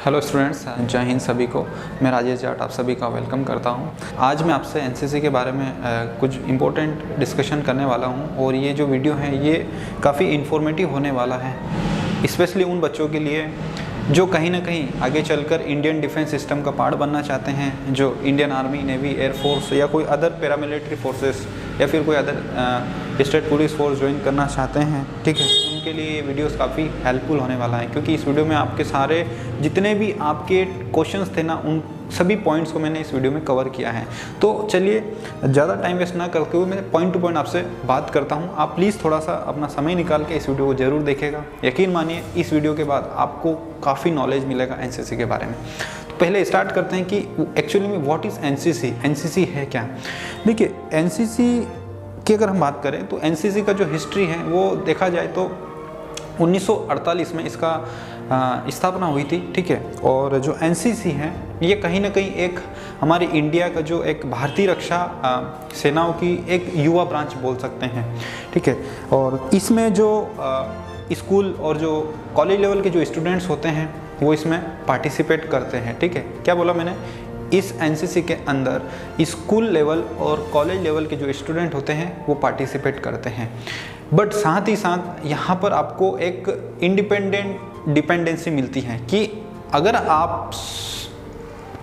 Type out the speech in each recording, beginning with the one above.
Hello students, जय हिंद सभी को। मैं राजेश जाट आप सभी का वेलकम करता हूं। आज मैं आपसे एनसीसी के बारे में कुछ इम्पोर्टेंट डिस्कशन करने वाला हूं और ये जो वीडियो है ये काफ़ी इन्फॉर्मेटिव होने वाला है, स्पेशली उन बच्चों के लिए जो कहीं ना कहीं आगे चलकर इंडियन डिफेंस सिस्टम का पार्ट बनना चाहते हैं, जो इंडियन आर्मी, नेवी, एयरफोर्स या कोई अदर पैरामिलिट्री फोर्सेस या फिर कोई other state police force join करना चाहते हैं। ठीक है, उनके लिए ये वीडियोस काफ़ी हेल्पफुल होने वाला है, क्योंकि इस वीडियो में आपके सारे जितने भी आपके क्वेश्चंस थे ना, उन सभी पॉइंट्स को मैंने इस वीडियो में कवर किया है। तो चलिए ज़्यादा टाइम वेस्ट ना करते हुए मैं पॉइंट टू पॉइंट आपसे बात करता हूँ। आप प्लीज़ थोड़ा सा अपना समय निकाल के इस वीडियो को ज़रूर देखेगा। यकीन मानिए इस वीडियो के बाद आपको काफ़ी नॉलेज मिलेगा एनसीसी के बारे में। तो पहले स्टार्ट करते हैं कि एक्चुअली में व्हाट इज़ एनसीसी। एनसीसी है क्या? देखिए, एनसीसी की अगर हम बात करें तो एनसीसी का जो हिस्ट्री है वो देखा जाए तो 1948 में इसका स्थापना हुई थी। ठीक है, और जो एनसीसी है ये कहीं ना कहीं एक हमारी इंडिया का जो एक भारतीय रक्षा सेनाओं की एक युवा ब्रांच बोल सकते हैं। ठीक है, और इसमें जो स्कूल और जो कॉलेज लेवल के जो स्टूडेंट्स होते हैं वो इसमें पार्टिसिपेट करते हैं। ठीक है, क्या बोला मैंने? इस एनसीसी के अंदर स्कूल लेवल और कॉलेज लेवल के जो स्टूडेंट होते हैं वो पार्टिसिपेट करते हैं, बट साथ ही साथ यहाँ पर आपको एक डिपेंडेंसी मिलती है कि अगर आप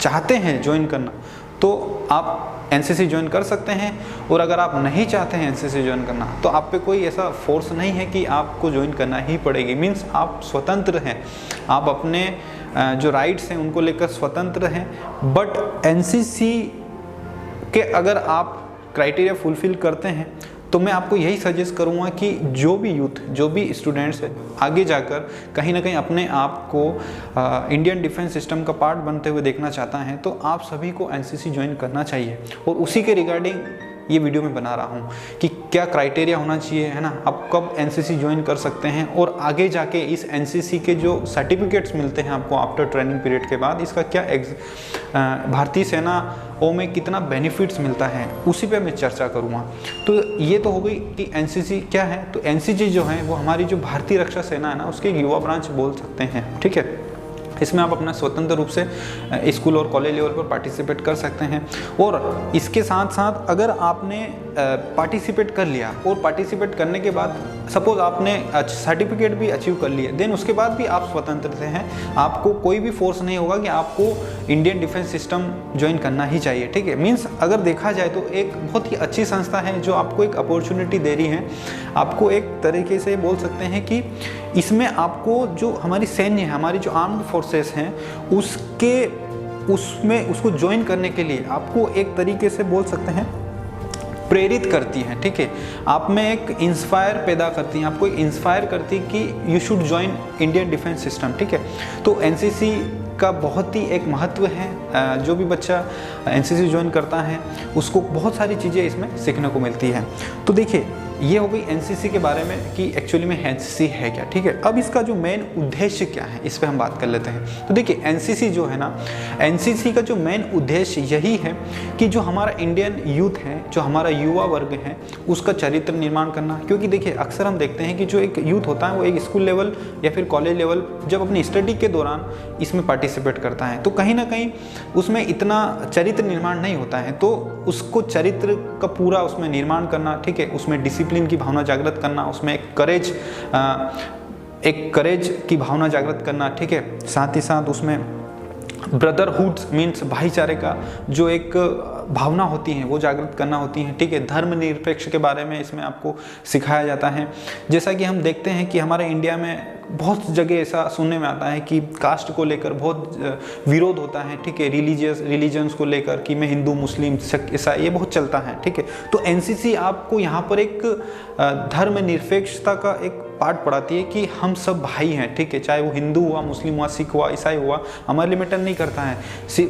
चाहते हैं ज्वाइन करना तो आप एनसीसी ज्वाइन कर सकते हैं, और अगर आप नहीं चाहते हैं एनसीसी ज्वाइन करना तो आप पे कोई ऐसा फोर्स नहीं है कि आपको ज्वाइन करना ही पड़ेगी। मीन्स आप स्वतंत्र हैं, आप अपने जो राइट्स हैं उनको लेकर स्वतंत्र हैं। बट एनसीसी के अगर आप क्राइटेरिया फुलफिल करते हैं तो मैं आपको यही सजेस्ट करूंगा कि जो भी यूथ, जो भी स्टूडेंट्स हैं आगे जाकर कहीं ना कहीं अपने आप को इंडियन डिफेंस सिस्टम का पार्ट बनते हुए देखना चाहता है तो आप सभी को एनसीसी ज्वाइन करना चाहिए। और उसी के रिगार्डिंग ये वीडियो मैं बना रहा हूँ कि क्या क्राइटेरिया होना चाहिए, है ना, आप कब एनसीसी ज्वाइन कर सकते हैं, और आगे जाके इस एनसीसी के जो सर्टिफिकेट्स मिलते हैं आपको आफ्टर ट्रेनिंग पीरियड के बाद, इसका क्या भारतीय सेनाओं में कितना बेनिफिट्स मिलता है, उसी पे मैं चर्चा करूँगा। तो ये तो हो गई कि एनसीसी क्या है। तो एनसीसी जो है वो हमारी जो भारतीय रक्षा सेना है ना, उसकी एक युवा ब्रांच बोल सकते हैं। ठीक है, इसमें आप अपना स्वतंत्र रूप से स्कूल और कॉलेज लेवल पर पार्टिसिपेट कर सकते हैं। और इसके साथ साथ अगर आपने पार्टिसिपेट कर लिया और पार्टिसिपेट करने के बाद सपोज आपने सर्टिफिकेट भी अचीव कर लिया, देन उसके बाद भी आप स्वतंत्र से हैं, आपको कोई भी फोर्स नहीं होगा कि आपको इंडियन डिफेंस सिस्टम ज्वाइन करना ही चाहिए। ठीक है, मीन्स अगर देखा जाए तो एक बहुत ही अच्छी संस्था है जो आपको एक अपॉर्चुनिटी दे रही है। आपको एक तरीके से बोल सकते हैं कि इसमें आपको जो हमारी सैन्य है, हमारी जो आर्म्ड फोर्सेस हैं, उसको ज्वाइन करने के लिए आपको एक तरीके से बोल सकते हैं प्रेरित करती है। ठीक है, आप में एक इंस्पायर पैदा करती हैं, आपको एक इंस्पायर करती है कि you should join Indian defence system. ठीक है, तो एनसीसी का बहुत ही एक महत्व है। जो भी बच्चा एनसीसी ज्वाइन करता है उसको बहुत सारी चीज़ें इसमें सीखने को मिलती है। तो देखिए, ये हो गई एनसीसी के बारे में कि एक्चुअली में एनसीसी है क्या। ठीक है, अब इसका जो मेन उद्देश्य क्या है इस पर हम बात कर लेते हैं। तो देखिए, एनसीसी जो है ना, एनसीसी का जो मेन उद्देश्य यही है कि जो हमारा इंडियन यूथ है, जो हमारा युवा वर्ग है, उसका चरित्र निर्माण करना। क्योंकि देखिए, अक्सर हम देखते हैं कि जो एक यूथ होता है वो एक स्कूल लेवल या फिर कॉलेज लेवल जब अपनी स्टडी के दौरान इसमें पार्टिसिपेट करता है तो कहीं ना कहीं उसमें इतना चरित्र निर्माण नहीं होता है, तो उसको चरित्र का पूरा उसमें निर्माण करना, ठीक है, उसमें डिसिप्लिन की भावना जागृत करना, उसमें एक करेज की भावना जागृत करना। ठीक है, साथ ही साथ उसमें ब्रदरहुड मीन्स भाईचारे का जो एक भावना होती है वो जागृत करना होती है। ठीक है, धर्मनिरपेक्ष के बारे में इसमें आपको सिखाया जाता है। जैसा कि हम देखते हैं कि हमारे इंडिया में बहुत जगह ऐसा सुनने में आता है कि कास्ट को लेकर बहुत विरोध होता है। ठीक है, रिलीजन्स को लेकर कि मैं हिंदू, मुस्लिम, सिख, ईसाई, ये बहुत चलता है। ठीक है, तो एनसीसी आपको यहाँ पर एक धर्मनिरपेक्षता का एक पार्ट पढ़ाती है कि हम सब भाई हैं। ठीक है, चाहे वो हिंदू हुआ, मुस्लिम हुआ, सिख हुआ, ईसाई हुआ, हमारे लिए मैटर नहीं करता है।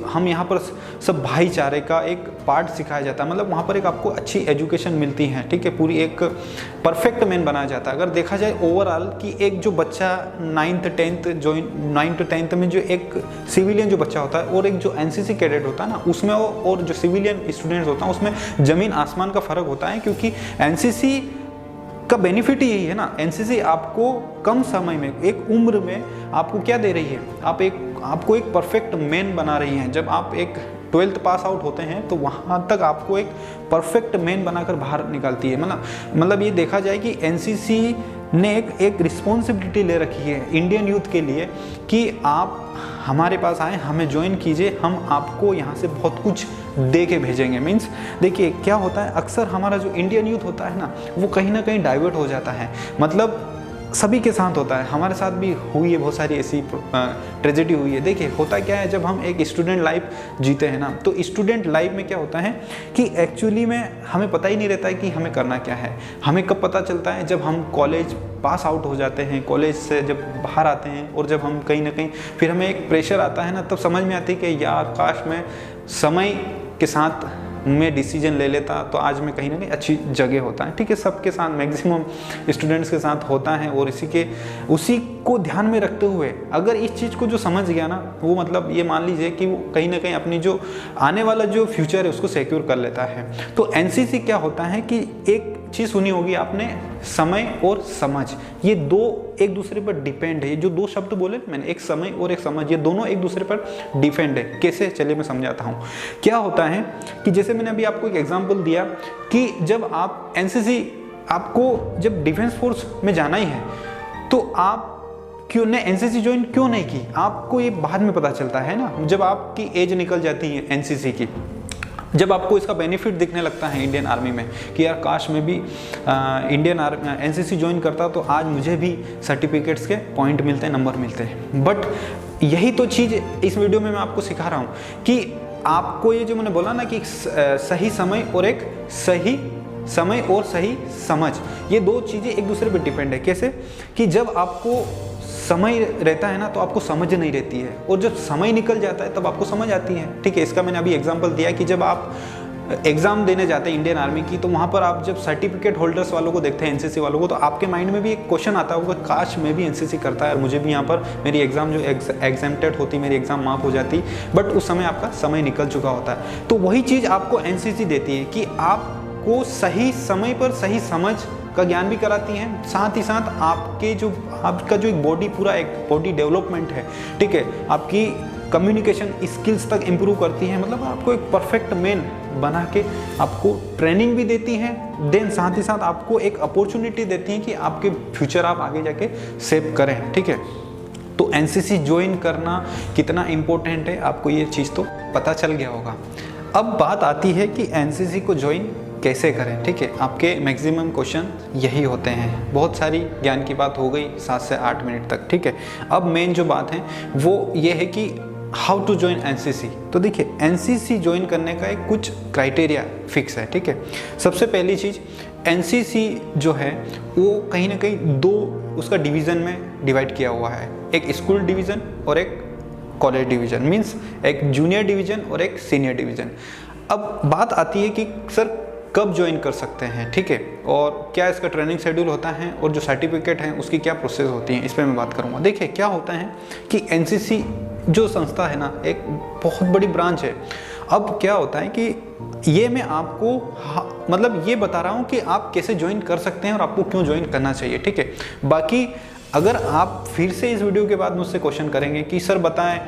हम यहाँ पर सब भाईचारे का एक पार्ट सिखाया जाता है, मतलब वहाँ पर एक आपको अच्छी एजुकेशन मिलती है। ठीक है, पूरी एक परफेक्ट मैन बनाया जाता है। अगर देखा जाए ओवरऑल कि एक जो बच्चा 9th 10th में जो एक सिविलियन जो बच्चा होता है और एक जो एनसीसी कैडेट होता है ना, उसमें और जो सिविलियन स्टूडेंट्स होता है उसमें ज़मीन आसमान का फ़र्क होता है। क्योंकि एनसीसी का बेनिफिट ही यही है ना। एनसीसी आपको कम समय में, एक उम्र में आपको क्या दे रही है, आपको एक परफेक्ट मैन बना रही है। जब आप एक 12th पास आउट होते हैं तो वहाँ तक आपको एक परफेक्ट मैन बनाकर बाहर निकालती है। मतलब ये देखा जाए कि एनसीसी ने एक रिस्पॉन्सिबिलिटी ले रखी है इंडियन यूथ के लिए कि आप हमारे पास आए, हमें ज्वाइन कीजिए, हम आपको यहाँ से बहुत कुछ दे के भेजेंगे। मीन्स देखिए क्या होता है, अक्सर हमारा जो इंडियन यूथ होता है ना, वो कहीं ना कहीं डाइवर्ट हो जाता है। मतलब सभी के साथ होता है, हमारे साथ भी हुई है, बहुत सारी ऐसी ट्रेजेडी हुई है। देखिए होता क्या है, जब हम एक स्टूडेंट लाइफ जीते हैं ना, तो स्टूडेंट लाइफ में क्या होता है कि एक्चुअली में हमें पता ही नहीं रहता है कि हमें करना क्या है। हमें कब पता चलता है, जब हम कॉलेज पास आउट हो जाते हैं, कॉलेज से जब बाहर आते हैं और जब हम कहीं ना कहीं फिर हमें एक प्रेशर आता है ना, तब समझ में आती है कि यार काश मैं समय के साथ मैं डिसीजन ले लेता तो आज मैं कहीं ना कहीं अच्छी जगह होता है। ठीक है, सबके साथ, मैक्सिमम स्टूडेंट्स के साथ होता है। और उसी को ध्यान में रखते हुए अगर इस चीज़ को जो समझ गया ना, वो मतलब ये मान लीजिए कि वो कहीं ना कहीं अपनी जो आने वाला जो फ्यूचर है उसको सिक्योर कर लेता है। तो एनसीसी क्या होता है कि एक चीज़ सुनी होगी आपने, समय और समझ, ये दो एक दूसरे पर डिपेंड है। ये जो दो शब्द बोले मैंने, एक समय और एक समझ, ये दोनों एक दूसरे पर डिपेंड है। कैसे, चलिए मैं समझाता हूँ। क्या होता है कि जैसे मैंने अभी आपको एक एग्जांपल दिया कि जब आप एनसीसी, आपको जब डिफेंस फोर्स में जाना ही है तो आप क्यों ने एनसीसी ज्वाइन क्यों नहीं की, आपको ये बाद में पता चलता है ना, जब आपकी एज निकल जाती है एनसीसी की, जब आपको इसका बेनिफिट दिखने लगता है इंडियन आर्मी में कि यार काश मैं भी इंडियन एनसीसी ज्वाइन करता तो आज मुझे भी सर्टिफिकेट्स के पॉइंट मिलते हैं, नंबर मिलते हैं। बट यही तो चीज़ इस वीडियो में मैं आपको सिखा रहा हूँ कि आपको ये जो मैंने बोला ना कि सही समय और एक सही समय और सही समझ, ये दो चीज़ें एक दूसरे पर डिपेंड है। कैसे कि जब आपको समय रहता है ना तो आपको समझ नहीं रहती है, और जब समय निकल जाता है तब आपको समझ आती है। ठीक है, इसका मैंने अभी एग्जांपल दिया कि जब आप एग्जाम देने जाते हैं इंडियन आर्मी की, तो वहाँ पर आप जब सर्टिफिकेट होल्डर्स वालों को देखते हैं, एनसीसी वालों को, तो आपके माइंड में भी एक क्वेश्चन आता होगा, काश मैं भी एनसीसी करता है और मुझे भी यहाँ पर मेरी एग्जाम जो एग्जाम्प्टेड होती, मेरी एग्जाम माफ हो जाती। बट उस समय आपका समय निकल चुका होता है। तो वही चीज़ आपको एनसीसी देती है कि आपको सही समय पर सही समझ का ज्ञान भी कराती हैं, साथ ही साथ आपका जो एक बॉडी, पूरा एक बॉडी डेवलपमेंट है, ठीक है, आपकी कम्युनिकेशन स्किल्स तक इम्प्रूव करती हैं। मतलब आपको एक परफेक्ट मैन बना के आपको ट्रेनिंग भी देती हैं, देन साथ ही साथ आपको एक अपॉर्चुनिटी देती हैं कि आपके फ्यूचर आप आगे जाके सेव करें। ठीक है, तो एनसीसी ज्वाइन करना कितना इम्पोर्टेंट है, आपको ये चीज़ तो पता चल गया होगा। अब बात आती है कि एनसीसी को ज्वाइन कैसे करें। ठीक है, आपके मैक्सिमम क्वेश्चन यही होते हैं। बहुत सारी ज्ञान की बात हो गई 7 से 8 मिनट तक। ठीक है, अब मेन जो बात है वो ये है कि हाउ टू ज्वाइन एनसीसी। तो देखिए, एनसीसी ज्वाइन करने का एक कुछ क्राइटेरिया फिक्स है। ठीक है, सबसे पहली चीज़, एनसीसी जो है वो कहीं ना कहीं दो उसका डिवीज़न में डिवाइड किया हुआ है, एक स्कूल डिवीज़न और एक कॉलेज डिवीज़न, मीन्स एक जूनियर डिवीज़न और एक सीनियर डिवीज़न। अब बात आती है कि सर कब ज्वाइन कर सकते हैं, ठीक है, और क्या इसका ट्रेनिंग शेड्यूल होता है, और जो सर्टिफिकेट हैं उसकी क्या प्रोसेस होती है, इस पर मैं बात करूँगा। देखिए क्या होता है कि एनसीसी जो संस्था है ना, एक बहुत बड़ी ब्रांच है। अब क्या होता है कि ये मैं आपको मतलब ये बता रहा हूँ कि आप कैसे ज्वाइन कर सकते हैं और आपको क्यों ज्वाइन करना चाहिए। ठीक है, बाकी अगर आप फिर से इस वीडियो के बाद मुझसे क्वेश्चन करेंगे कि सर बताएं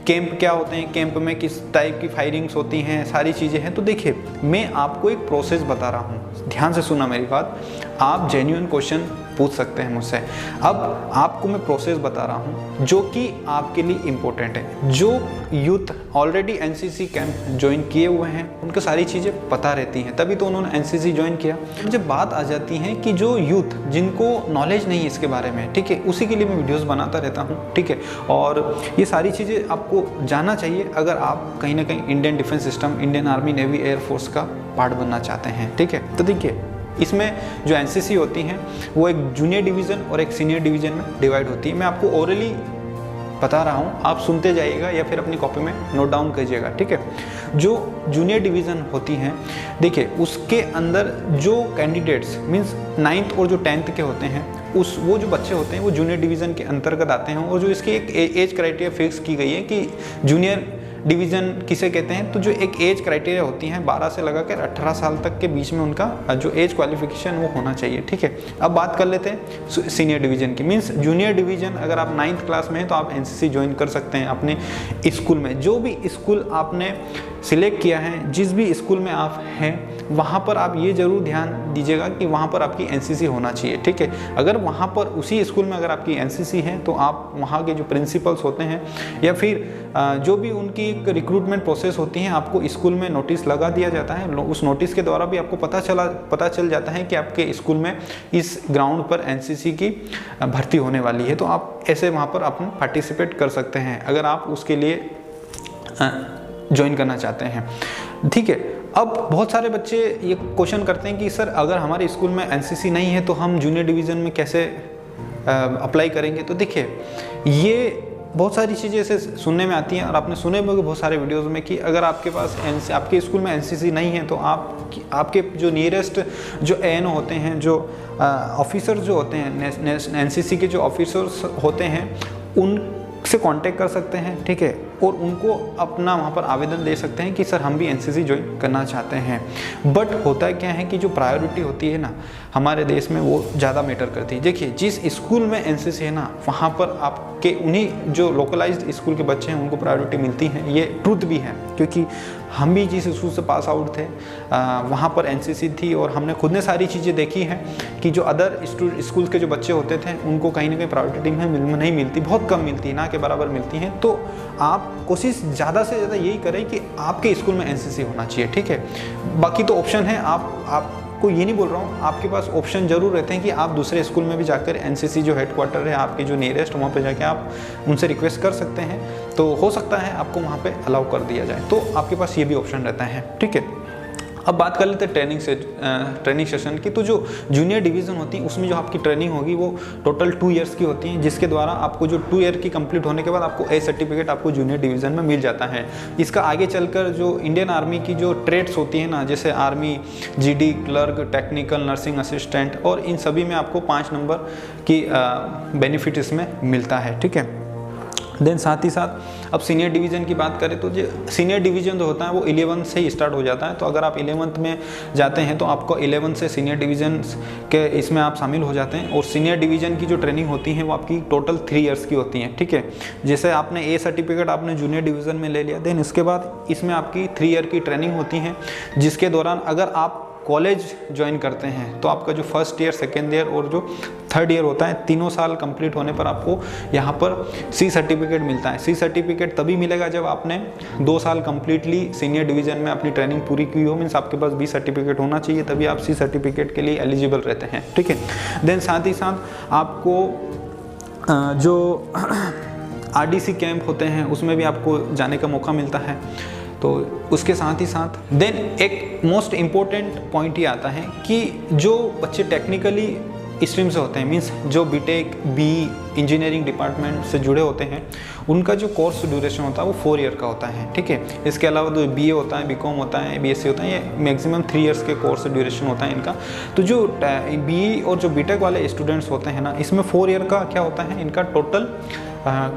कैंप क्या होते हैं, कैंप में किस टाइप की फायरिंग्स होती हैं, सारी चीज़ें हैं, तो देखिए मैं आपको एक प्रोसेस बता रहा हूँ, ध्यान से सुना मेरी बात। आप जेन्युइन क्वेश्चन पूछ सकते हैं मुझसे। अब आपको मैं प्रोसेस बता रहा हूँ जो कि आपके लिए इम्पोर्टेंट है। जो youth already NCC camp join किए हुए हैं उनको सारी चीज़ें पता रहती हैं, तभी तो उन्होंने एनसीसी ज्वाइन किया। जब बात आ जाती है कि जो यूथ जिनको नॉलेज नहीं है इसके बारे में, ठीक है, उसी के लिए मैं वीडियोस बनाता रहता हूँ। ठीक है, और ये सारी चीज़ें आपको जानना चाहिए अगर आप कहीं ना कहीं Indian defence system, Indian army, navy, air force का पार्ट बनना चाहते हैं। ठीक है, तो देखिए इसमें जो एनसीसी होती हैं वो एक जूनियर डिवीज़न और एक सीनियर डिवीज़न में डिवाइड होती है। मैं आपको ओरली बता रहा हूँ, आप सुनते जाइएगा या फिर अपनी कॉपी में नोट डाउन कीजिएगा। ठीक है, जो जूनियर डिवीज़न होती हैं, देखिए उसके अंदर जो कैंडिडेट्स मीन्स 9th और जो 10th के होते हैं, वो जो बच्चे होते हैं वो जूनियर डिवीज़न के अंतर्गत आते हैं। और जो इसकी एक एज क्राइटेरिया फिक्स की गई है कि जूनियर डिवीज़न किसे कहते हैं, तो जो एक एज क्राइटेरिया होती है 12 से लगाकर 18 साल तक के बीच में उनका जो एज क्वालिफिकेशन वो होना चाहिए। ठीक है, अब बात कर लेते हैं सीनियर डिवीज़न की। मीन्स जूनियर डिवीज़न अगर आप 9th क्लास में हैं तो आप एनसीसी ज्वाइन कर सकते हैं अपने स्कूल में। जो भी स्कूल आपने सिलेक्ट किया है, जिस भी स्कूल में आप हैं, वहाँ पर आप ये ज़रूर ध्यान दीजिएगा कि वहाँ पर आपकी एनसीसी होना चाहिए। ठीक है, अगर वहाँ पर उसी स्कूल में अगर आपकी एनसीसी है तो आप वहाँ के जो प्रिंसिपल्स होते हैं या फिर जो भी उनकी एक रिक्रूटमेंट प्रोसेस होती है, आपको स्कूल में नोटिस लगा दिया जाता है। उस नोटिस के द्वारा भी आपको पता चल जाता है कि आपके स्कूल में इस ग्राउंड पर एनसीसी की भर्ती होने वाली है, तो आप ऐसे वहाँ पर अपना पार्टिसिपेट कर सकते हैं अगर आप उसके लिए ज्वाइन करना चाहते हैं। ठीक है, अब बहुत सारे बच्चे ये क्वेश्चन करते हैं कि सर अगर हमारे स्कूल में एनसीसी नहीं है तो हम जूनियर डिवीज़न में कैसे अप्लाई करेंगे। तो देखिए, ये बहुत सारी चीज़ें ऐसे सुनने में आती हैं और आपने सुने होंगे बहुत सारे वीडियोस में कि अगर आपके पास आपके स्कूल में एनसीसी नहीं है तो आपके जो नियरेस्ट जो एएनओ होते हैं, जो ऑफिसर जो होते हैं, एनसीसी के जो ऑफिसर्स होते हैं, उनसे कांटेक्ट कर सकते हैं। ठीक है, और उनको अपना वहाँ पर आवेदन दे सकते हैं कि सर हम भी एनसीसी ज्वाइन करना चाहते हैं। बट होता क्या है कि जो प्रायोरिटी होती है ना हमारे देश में, वो ज़्यादा मैटर करती है। देखिए, जिस स्कूल में एनसीसी है ना, वहाँ पर आपके उन्हीं जो लोकलाइज्ड स्कूल के बच्चे हैं उनको प्रायोरिटी मिलती है। ये ट्रूथ भी है, क्योंकि हम भी जिस स्कूल से पास आउट थे वहाँ पर एनसीसी थी और हमने खुद ने सारी चीज़ें देखी हैं कि जो अदर स्कूल के जो बच्चे होते थे उनको कहीं ना कहीं प्रायोरिटी नहीं मिलती, बहुत कम मिलती, ना के बराबर मिलती हैं। तो आप कोशिश ज़्यादा से ज़्यादा यही करें कि आपके स्कूल में एनसीसी होना चाहिए। ठीक है, बाकी तो ऑप्शन है, आपको ये नहीं बोल रहा हूँ, आपके पास ऑप्शन जरूर रहते हैं कि आप दूसरे स्कूल में भी जाकर एनसीसी जो हेडक्वार्टर है आपके जो नियरेस्ट, वहाँ पे जाके आप उनसे रिक्वेस्ट कर सकते हैं। तो हो सकता है आपको वहाँ पे अलाउ कर दिया जाए, तो आपके पास ये भी ऑप्शन रहता है। ठीक है, अब बात कर लेते हैं ट्रेनिंग सेशन की। तो जो जूनियर डिवीज़न होती है उसमें जो आपकी ट्रेनिंग होगी वो टोटल 2 ईयर्स की होती है, जिसके द्वारा आपको जो 2 ईयर की कंप्लीट होने के बाद आपको ए सर्टिफिकेट आपको जूनियर डिवीज़न में मिल जाता है। इसका आगे चलकर जो इंडियन आर्मी की जो ट्रेड्स होती हैं ना, जैसे army, GD, clerk, technical, nursing assistant, और इन सभी में आपको 5 नंबर की बेनिफिट इसमें मिलता है। ठीक है, देन साथ ही साथ अब सीनियर डिवीज़न की बात करें तो जो सीनियर डिवीज़न जो होता है वो 11 से ही स्टार्ट हो जाता है। तो अगर आप 11th में जाते हैं तो आपको 11 से सीनियर डिवीज़न के इसमें आप शामिल हो जाते हैं। और सीनियर डिवीज़न की जो ट्रेनिंग होती है वो आपकी टोटल 3 ईयर्स की होती है। ठीक है, जैसे आपने ए सर्टिफिकेट आपने जूनियर डिवीज़न में ले लिया, देन इसके बाद इसमें आपकी 3 ईयर की ट्रेनिंग होती है, जिसके दौरान अगर आप कॉलेज ज्वाइन करते हैं तो आपका जो फर्स्ट ईयर, सेकेंड ईयर और जो थर्ड ईयर होता है, तीनों साल कंप्लीट होने पर आपको यहाँ पर सी सर्टिफिकेट मिलता है। सी सर्टिफिकेट तभी मिलेगा जब आपने 2 साल कंप्लीटली सीनियर डिवीज़न में अपनी ट्रेनिंग पूरी की हो। मीन्स आपके पास बी सर्टिफिकेट होना चाहिए, तभी आप सी सर्टिफिकेट के लिए एलिजिबल रहते हैं। ठीक है, देन साथ ही साथ आपको जो आरडीसी कैंप होते हैं उसमें भी आपको जाने का मौका मिलता है। तो उसके साथ ही साथ देन एक मोस्ट इम्पोर्टेंट पॉइंट ये आता है कि जो बच्चे टेक्निकली स्ट्रीम से होते हैं, मीन्स जो बीटेक, बी इंजीनियरिंग डिपार्टमेंट से जुड़े होते हैं, उनका जो कोर्स ड्यूरेशन होता है वो 4 ईयर का होता है। ठीक है, इसके अलावा जो बीए होता है, बीकॉम होता है, बीएससी होता है, ये मैक्सिमम 3 ईयर्स के कोर्स ड्यूरेशन होता है इनका। तो जो बी और जो बीटेक वाले स्टूडेंट्स होते हैं ना, इसमें 4 ईयर का क्या होता है, इनका टोटल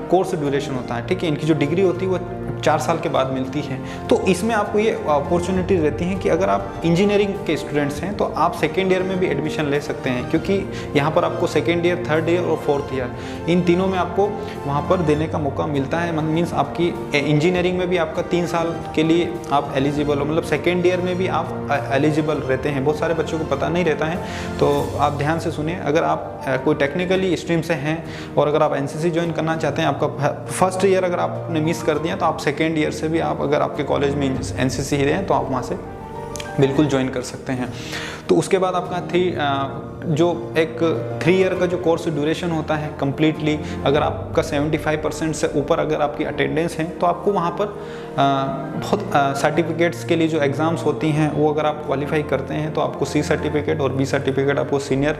कोर्स ड्यूरेशन होता है। ठीक है, इनकी जो डिग्री होती है वो 4 साल के बाद मिलती है। तो इसमें आपको ये अपॉर्चुनिटी रहती है कि अगर आप इंजीनियरिंग के स्टूडेंट्स हैं तो आप सेकेंड ईयर में भी एडमिशन ले सकते हैं, क्योंकि यहाँ पर आपको सेकेंड ईयर, थर्ड ईयर और फोर्थ ईयर, इन तीनों में आपको वहाँ पर देने का मौका मिलता है। मीन्स आपकी इंजीनियरिंग में भी आपका 3 साल के लिए आप एलिजिबल हो, मतलब सेकेंड ईयर में भी आप एलिजिबल रहते हैं। बहुत सारे बच्चों को पता नहीं रहता है, तो आप ध्यान से सुनिए। अगर आप कोई टेक्निकली स्ट्रीम से हैं और अगर आप एनसीसी ज्वाइन करना चाहते हैं, आपका फर्स्ट ईयर अगर आपने मिस कर दिया तो आप सेकेंड ईयर से भी आप, अगर आपके कॉलेज में एनसीसी ही हैं तो आप वहाँ से बिल्कुल ज्वाइन कर सकते हैं। तो उसके बाद आपका जो एक 3 ईयर का जो कोर्स ड्यूरेशन होता है कम्प्लीटली, अगर आपका 75% से ऊपर अगर आपकी अटेंडेंस है तो आपको वहाँ पर बहुत सर्टिफिकेट्स के लिए जो एग्ज़ाम्स होती हैं वो अगर आप क्वालिफाई करते हैं तो आपको सी सर्टिफिकेट और बी सर्टिफिकेट आपको सीनियर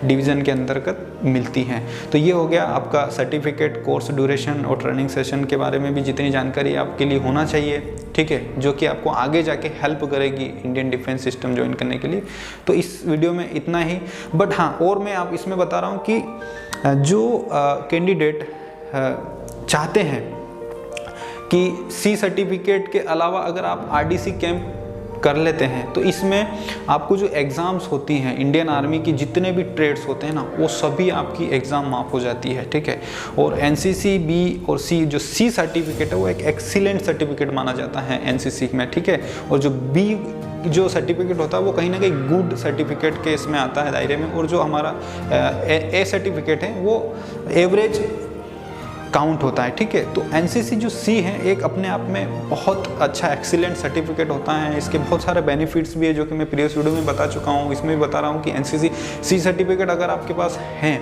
डिवीज़न के अंतर्गत मिलती हैं। तो ये हो गया आपका सर्टिफिकेट, कोर्स ड्यूरेशन और ट्रेनिंग सेशन के बारे में भी जितनी जानकारी आपके लिए होना चाहिए। ठीक है, जो कि आपको आगे जाके हेल्प करेगी इंडियन डिफेंस सिस्टम ज्वाइन करने के लिए। तो इस वीडियो में इतना ही। बट हाँ, और मैं आप इसमें बता रहा हूँ कि जो कैंडिडेट चाहते हैं कि सी सर्टिफिकेट के अलावा अगर आप आरडीसी कैंप कर लेते हैं तो इसमें आपको जो एग्ज़ाम्स होती हैं इंडियन आर्मी की, जितने भी ट्रेड्स होते हैं ना, वो सभी आपकी एग्ज़ाम माफ हो जाती है, ठीक है। और एनसीसी बी और सी, जो सी सर्टिफिकेट है वो एक एक्सीलेंट सर्टिफिकेट माना जाता है एनसीसी में, ठीक है। और जो बी जो सर्टिफिकेट होता है वो कहीं ना कहीं गुड सर्टिफिकेट के इसमें आता है दायरे में। और जो हमारा ए सर्टिफिकेट है वो एवरेज काउंट होता है, ठीक है। तो एनसीसी जो सी है एक अपने आप में बहुत अच्छा एक्सीलेंट सर्टिफिकेट होता है। इसके बहुत सारे बेनिफिट्स भी है जो कि मैं प्रीवियस वीडियो में बता चुका हूँ। इसमें भी बता रहा हूँ कि एनसीसी सी सर्टिफिकेट अगर आपके पास है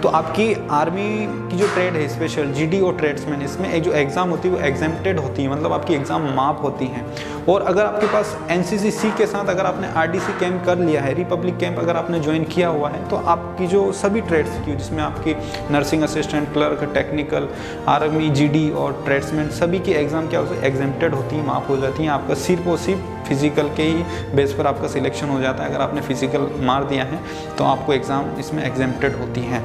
तो आपकी आर्मी की जो ट्रेड है, स्पेशल जीडी और ट्रेड्समैन, इसमें एक जो एग्ज़ाम होती है वो एग्जेम्प्टेड होती है, मतलब आपकी एग्ज़ाम माफ होती हैं। और अगर आपके पास एनसीसी सी के साथ अगर आपने आरडीसी कैंप कर लिया है, रिपब्लिक कैंप अगर आपने ज्वाइन किया हुआ है, तो आपकी जो सभी ट्रेड्स की, जिसमें आपकी nursing assistant, clerk, technical, army, GD और ट्रेड्समैन, सभी की एग्ज़ाम क्या होती है, एग्जेम्प्टेड होती है, माफ हो जाती हैं। आपका सिर्फ और सिर्फ फिजिकल के ही बेस पर आपका सिलेक्शन हो जाता है। अगर आपने फिजिकल मार दिया है तो आपको एग्ज़ाम इसमें एग्जेम्प्टेड होती हैं।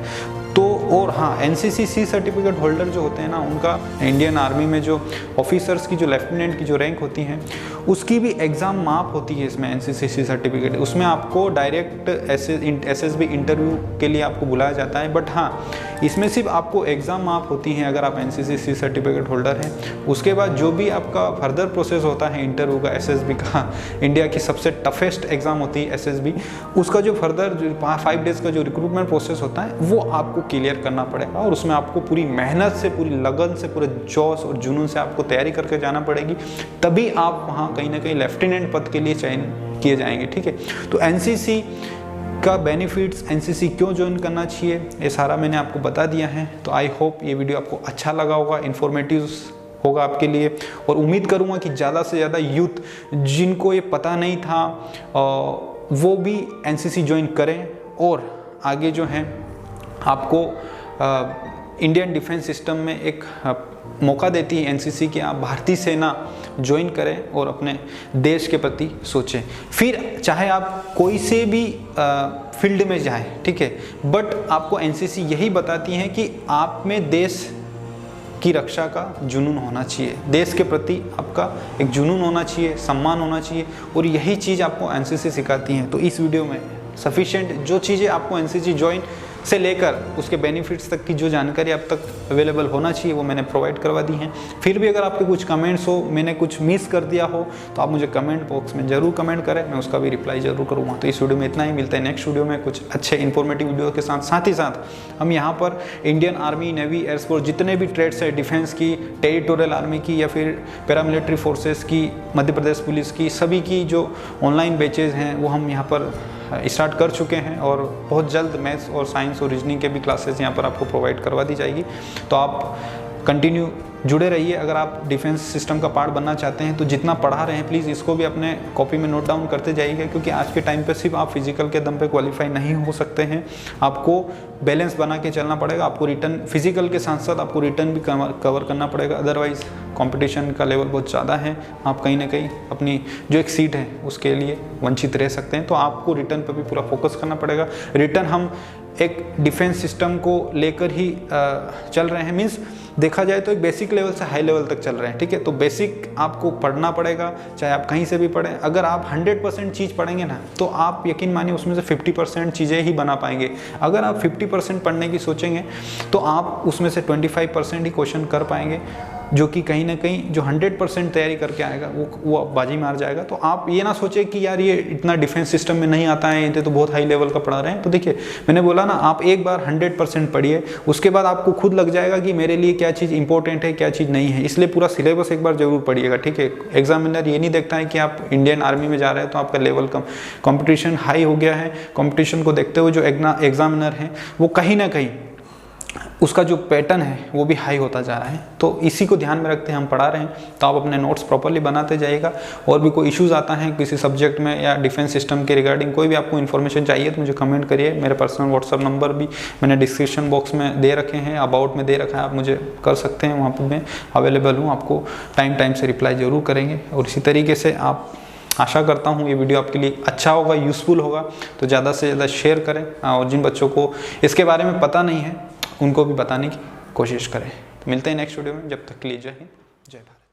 तो और हाँ, एनसीसी सी सर्टिफिकेट होल्डर जो होते हैं ना, उनका इंडियन आर्मी में जो ऑफिसर्स की, जो लेफ्टिनेंट की जो रैंक होती हैं, उसकी भी एग्ज़ाम माफ होती है इसमें एनसीसी सी सर्टिफिकेट। उसमें आपको डायरेक्ट एसएसबी इंटरव्यू के लिए आपको बुलाया जाता है। बट हाँ, इसमें सिर्फ आपको एग्ज़ाम माफ होती हैं अगर आप एनसीसी सी सर्टिफिकेट होल्डर हैं। उसके बाद जो भी आपका फर्दर प्रोसेस होता है इंटरव्यू का, एसएसबी का, इंडिया की सबसे टफेस्ट एग्ज़ाम होती है एसएसबी, उसका जो फर्दर 5 डेज़ का जो रिक्रूटमेंट प्रोसेस होता है वो आपको क्लियर करना पड़ेगा। और उसमें आपको पूरी मेहनत से, पूरी लगन से, पूरे जोश और जुनून से आपको तैयारी करके जाना पड़ेगी, तभी आप वहाँ कहीं ना कहीं लेफ्टिनेंट पद के लिए चयन किए जाएंगे, ठीक है। तो एनसीसी का बेनिफिट्स, एनसीसी क्यों ज्वाइन करना चाहिए, ये सारा मैंने आपको बता दिया है। तो आई होप ये वीडियो आपको अच्छा लगा होगा, इन्फॉर्मेटिव होगा आपके लिए। और उम्मीद करूँगा कि ज़्यादा से ज़्यादा यूथ जिनको ये पता नहीं था वो भी एनसीसी ज्वाइन करें। और आगे जो है आपको इंडियन डिफेंस सिस्टम में एक मौका देती है एनसीसी कि आप भारतीय सेना ज्वाइन करें और अपने देश के प्रति सोचें। फिर चाहे आप कोई से भी फील्ड में जाएं, ठीक है, बट आपको एनसीसी यही बताती है कि आप में देश की रक्षा का जुनून होना चाहिए, देश के प्रति आपका एक जुनून होना चाहिए, सम्मान होना चाहिए। और यही चीज़ आपको एनसीसी सिखाती है। तो इस वीडियो में सफिशिएंट जो चीज़ें आपको एनसीसी ज्वाइन से लेकर उसके बेनिफिट्स तक की जो जानकारी अब तक अवेलेबल होना चाहिए वो मैंने प्रोवाइड करवा दी हैं। फिर भी अगर आपके कुछ कमेंट्स हो, मैंने कुछ मिस कर दिया हो, तो आप मुझे कमेंट बॉक्स में ज़रूर कमेंट करें, मैं उसका भी रिप्लाई ज़रूर करूँगा। तो इस वीडियो में इतना ही, मिलता है नेक्स्ट वीडियो में कुछ अच्छे इन्फॉर्मेटिव वीडियो के साथ। साथ ही साथ हम यहाँ पर इंडियन आर्मी, नेवी, एयरफोर्स, जितने भी ट्रेड्स है, डिफेंस की, टेरिटोरियल आर्मी की या फिर पैरामिलिट्री फोर्सेस की, मध्य प्रदेश पुलिस की, सभी की जो ऑनलाइन बैचेज़ हैं वो हम यहाँ पर स्टार्ट कर चुके हैं। और बहुत जल्द मैथ्स और साइंस और रीजनिंग के भी क्लासेस यहाँ पर आपको प्रोवाइड करवा दी जाएगी। तो आप कंटिन्यू जुड़े रहिए। अगर आप डिफेंस सिस्टम का पार्ट बनना चाहते हैं तो जितना पढ़ा रहे हैं प्लीज़ इसको भी अपने कॉपी में नोट डाउन करते जाइएगा, क्योंकि आज के टाइम पे सिर्फ आप फिजिकल के दम पे क्वालिफाई नहीं हो सकते हैं, आपको बैलेंस बना के चलना पड़ेगा। आपको रिटर्न, फिजिकल के साथ साथ आपको रिटर्न भी कवर करना पड़ेगा, अदरवाइज़ कंपटीशन का लेवल बहुत ज़्यादा है। आप कहीं ना कहीं अपनी जो एक सीट है उसके लिए वंचित रह सकते हैं। तो आपको रिटर्न पर भी पूरा फोकस करना पड़ेगा। रिटर्न हम एक डिफेंस सिस्टम को लेकर ही चल रहे हैं, मीन्स देखा जाए तो एक बेसिक लेवल से हाई लेवल तक चल रहे हैं, ठीक है। तो बेसिक आपको पढ़ना पड़ेगा, चाहे आप कहीं से भी पढ़ें। अगर आप 100% चीज़ पढ़ेंगे ना तो आप यकीन मानिए उसमें से 50% चीज़ें ही बना पाएंगे। अगर आप 50% पढ़ने की सोचेंगे तो आप उसमें से 25% ही क्वेश्चन कर पाएंगे, जो कि कहीं ना कहीं जो 100% तैयारी करके आएगा वो बाजी मार जाएगा। तो आप ये ना सोचें कि यार ये इतना डिफेंस सिस्टम में नहीं आता है, ये तो बहुत हाई लेवल का पढ़ा रहे हैं। तो देखिए मैंने बोला ना, आप एक बार 100% पढ़िए, उसके बाद आपको खुद लग जाएगा कि मेरे लिए क्या चीज़ इंपॉर्टेंट है, क्या चीज़ नहीं है। इसलिए पूरा सिलेबस एक बार जरूर पढ़िएगा, ठीक है। एग्जामिनर ये नहीं देखता है कि आप इंडियन आर्मी में जा रहे हैं तो आपका लेवल कम, कॉम्पिटिशन हाई हो गया है। कॉम्पिटिशन को देखते हुए जो एग्जामिनर हैं वो कहीं ना कहीं उसका जो पैटर्न है वो भी हाई होता जा रहा है। तो इसी को ध्यान में रखते हैं हम पढ़ा रहे हैं। तो आप अपने नोट्स प्रॉपर्ली बनाते जाइएगा। और भी कोई इश्यूज़ आता है किसी सब्जेक्ट में या डिफेंस सिस्टम के रिगार्डिंग कोई भी आपको इन्फॉर्मेशन चाहिए तो मुझे कमेंट करिए। मेरे पर्सनल व्हाट्सअप नंबर भी मैंने डिस्क्रिप्शन बॉक्स में दे रखे हैं, अबाउट में दे रखा है, आप मुझे कर सकते हैं, वहाँ पर मैं अवेलेबल हूँ। आपको टाइम से रिप्लाई ज़रूर करेंगे। और इसी तरीके से आप, आशा करता हूँ ये वीडियो आपके लिए अच्छा होगा, यूज़फुल होगा। तो ज़्यादा से ज़्यादा शेयर करें और जिन बच्चों को इसके बारे में पता नहीं है उनको भी बताने की कोशिश करें। तो मिलते हैं नेक्स्ट वीडियो में, जब तक के लिए जय हिंद, जय भारत।